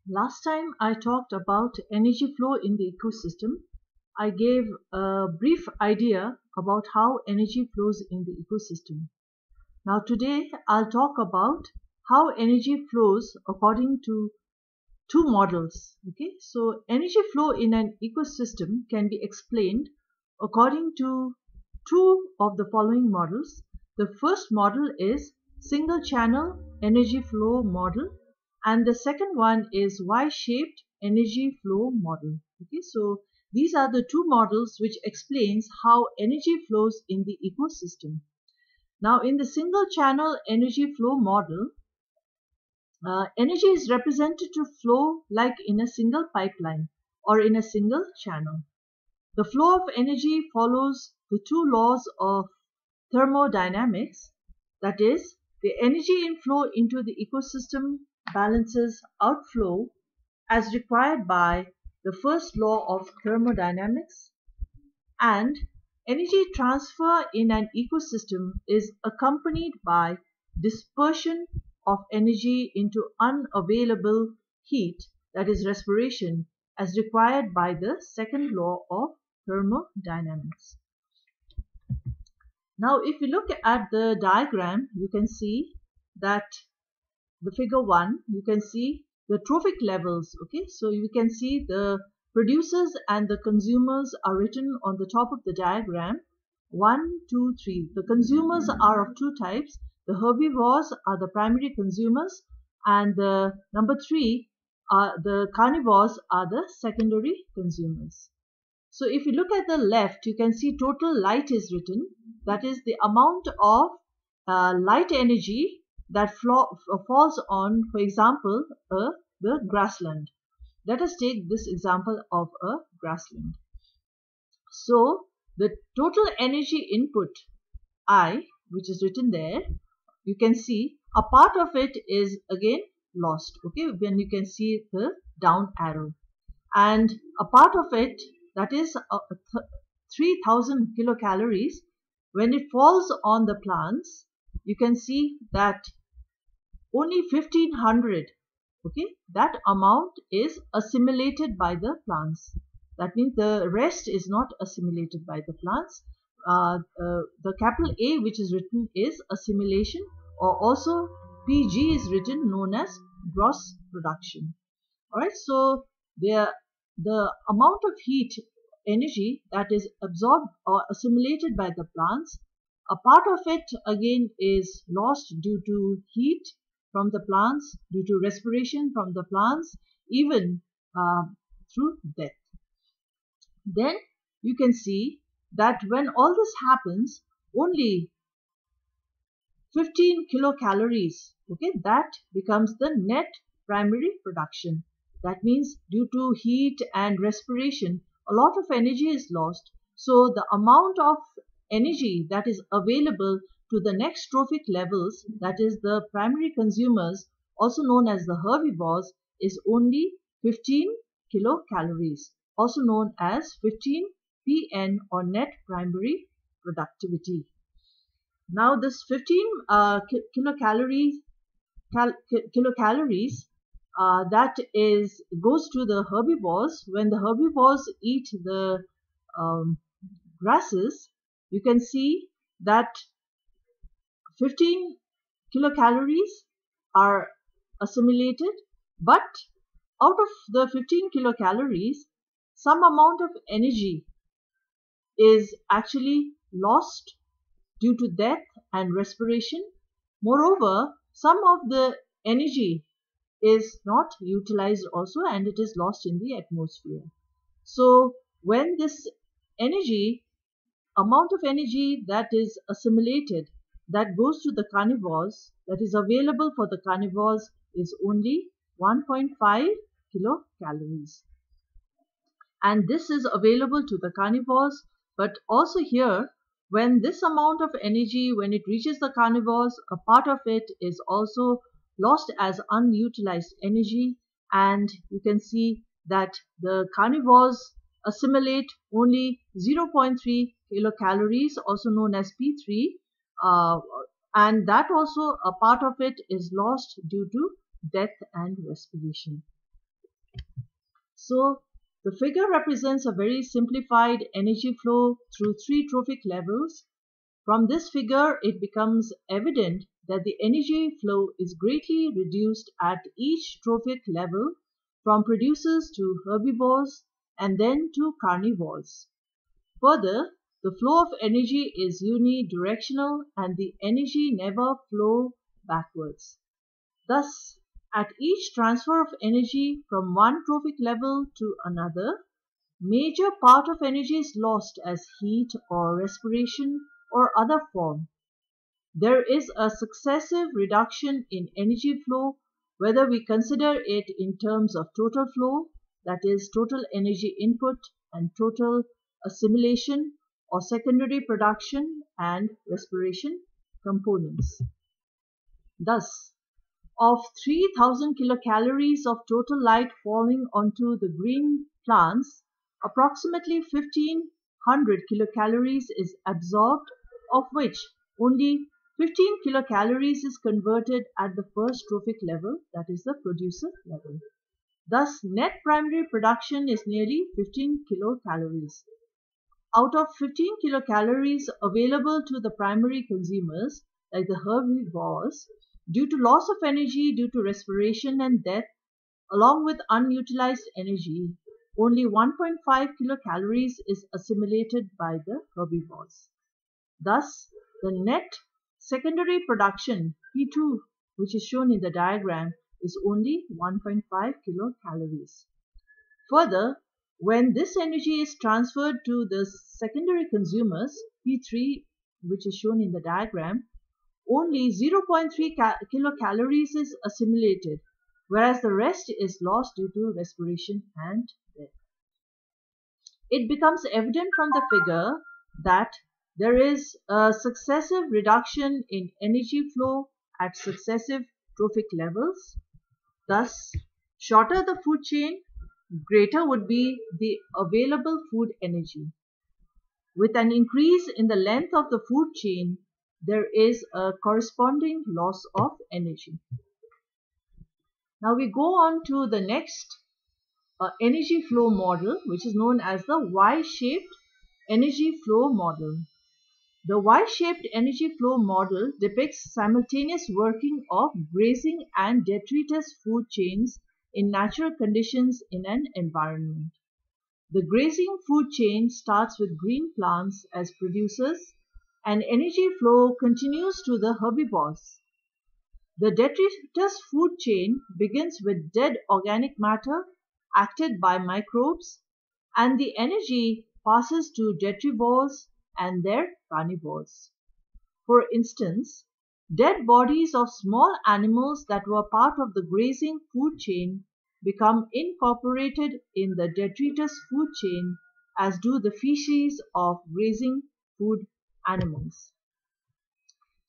Last time I talked about energy flow in the ecosystem. I gave a brief idea about how energy flows in the ecosystem. Now today I'll talk about how energy flows according to two models. Okay, so energy flow in an ecosystem can be explained according to two of the following models. The first model is single channel energy flow model, and the second one is Y-shaped energy flow model. Okay, so these are the two models which explains how energy flows in the ecosystem. Now in the single channel energy flow model, energy is represented to flow like in a single pipeline or in a single channel. The flow of energy follows the two laws of thermodynamics, that is, the energy inflow into the ecosystem balances outflow as required by the first law of thermodynamics, and energy transfer in an ecosystem is accompanied by dispersion of energy into unavailable heat, that is respiration, as required by the second law of thermodynamics. Now, if you look at the diagram, you can see that the figure 1, you can see the trophic levels. Okay, so you can see the producers and the consumers are written on the top of the diagram. 1, 2, 3. The consumers are of two types. The herbivores are the primary consumers, and the number 3 are the carnivores are the secondary consumers. So if you look at the left, you can see total light is written. That is the amount of light energy that falls on, for example, the grassland. Let us take this example of a grassland. So the total energy input I, which is written there, you can see a part of it is again lost. Okay, when you can see the down arrow, and a part of it, that is 3000 kilocalories, when it falls on the plants, you can see that only 1500, okay, that amount is assimilated by the plants. That means the rest is not assimilated by the plants. The capital A which is written is assimilation, or also PG is written known as gross production. Alright, so the amount of heat energy that is absorbed or assimilated by the plants, a part of it again is lost due to heat from the plants, due to respiration from the plants, even through death. Then you can see that when all this happens, only 15 kilocalories, okay, that becomes the net primary production. That means due to heat and respiration, a lot of energy is lost. So the amount of energy that is available to the next trophic levels, that is the primary consumers, also known as the herbivores, is only 15 kilocalories, also known as 15 PN or net primary productivity. Now this 15 kilocalories that is goes to the herbivores. When the herbivores eat the grasses, you can see that 15 kilocalories are assimilated, but out of the 15 kilocalories, some amount of energy is actually lost due to death and respiration. Moreover, some of the energy is not utilized also, and it is lost in the atmosphere. So when this amount of energy that is assimilated, that goes to the carnivores, that is available for the carnivores, is only 1.5 kilocalories. And this is available to the carnivores, but also here, when this amount of energy, when it reaches the carnivores, a part of it is also lost as unutilized energy, and you can see that the carnivores assimilate only 0.3 kilocalories, also known as P3, and that also a part of it is lost due to death and respiration. So the figure represents a very simplified energy flow through three trophic levels. From this figure, it becomes evident that the energy flow is greatly reduced at each trophic level, from producers to herbivores and then to carnivores. Further, the flow of energy is unidirectional and the energy never flows backwards. Thus, at each transfer of energy from one trophic level to another, major part of energy is lost as heat or respiration or other form. There is a successive reduction in energy flow, whether we consider it in terms of total flow, that is total energy input and total assimilation, or secondary production and respiration components. Thus, of 3000 kilocalories of total light falling onto the green plants, approximately 1500 kilocalories is absorbed, of which only 15 kilocalories is converted at the first trophic level, that is the producer level. Thus, net primary production is nearly 15 kilocalories. Out of 15 kilocalories available to the primary consumers, like the herbivores, due to loss of energy due to respiration and death, along with unutilized energy, only 1.5 kilocalories is assimilated by the herbivores. Thus, the net secondary production, P2, which is shown in the diagram, is only 1.5 kilocalories. Further, when this energy is transferred to the secondary consumers, P3, which is shown in the diagram, only 0.3 kilocalories is assimilated, whereas the rest is lost due to respiration and death. It becomes evident from the figure that there is a successive reduction in energy flow at successive trophic levels. Thus, shorter the food chain, greater would be the available food energy. With an increase in the length of the food chain, there is a corresponding loss of energy. Now we go on to the next energy flow model, which is known as the Y-shaped energy flow model. The Y-shaped energy flow model depicts simultaneous working of grazing and detritus food chains in natural conditions in an environment. The grazing food chain starts with green plants as producers, and energy flow continues to the herbivores. The detritus food chain begins with dead organic matter acted by microbes, and the energy passes to detrivores and their carnivores. For instance, dead bodies of small animals that were part of the grazing food chain become incorporated in the detritus food chain, as do the feces of grazing food animals.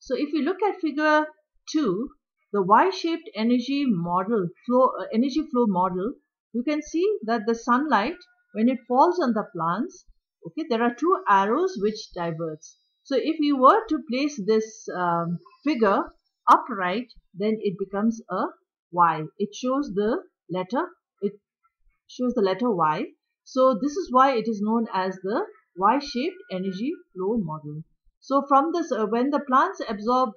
So if you look at figure 2, the Y-shaped energy flow model, you can see that the sunlight, when it falls on the plants, okay, there are two arrows which diverge. So if you were to place this figure upright, then it becomes a Y. It shows the letter Y. So this is why it is known as the Y-shaped energy flow model. So from this, when the plants absorb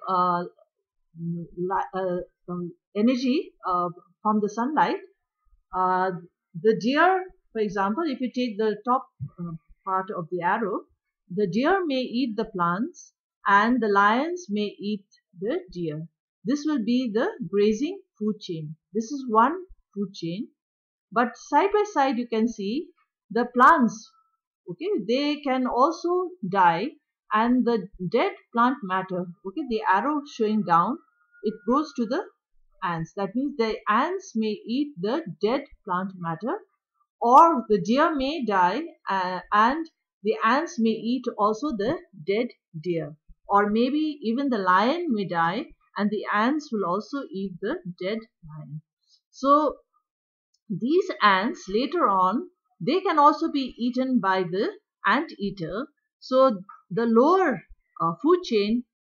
energy from the sunlight, the deer, for example, if you take the top part of the arrow, the deer may eat the plants and the lions may eat the deer. This will be the grazing food chain. This is one food chain, but side by side you can see the plants, okay, they can also die, and the dead plant matter, okay, the arrow showing down, it goes to the ants. That means the ants may eat the dead plant matter, or the deer may die and the ants may eat also the dead deer, or maybe even the lion may die and the ants will also eat the dead lion. So these ants later on, they can also be eaten by the ant eater. So the lower food chain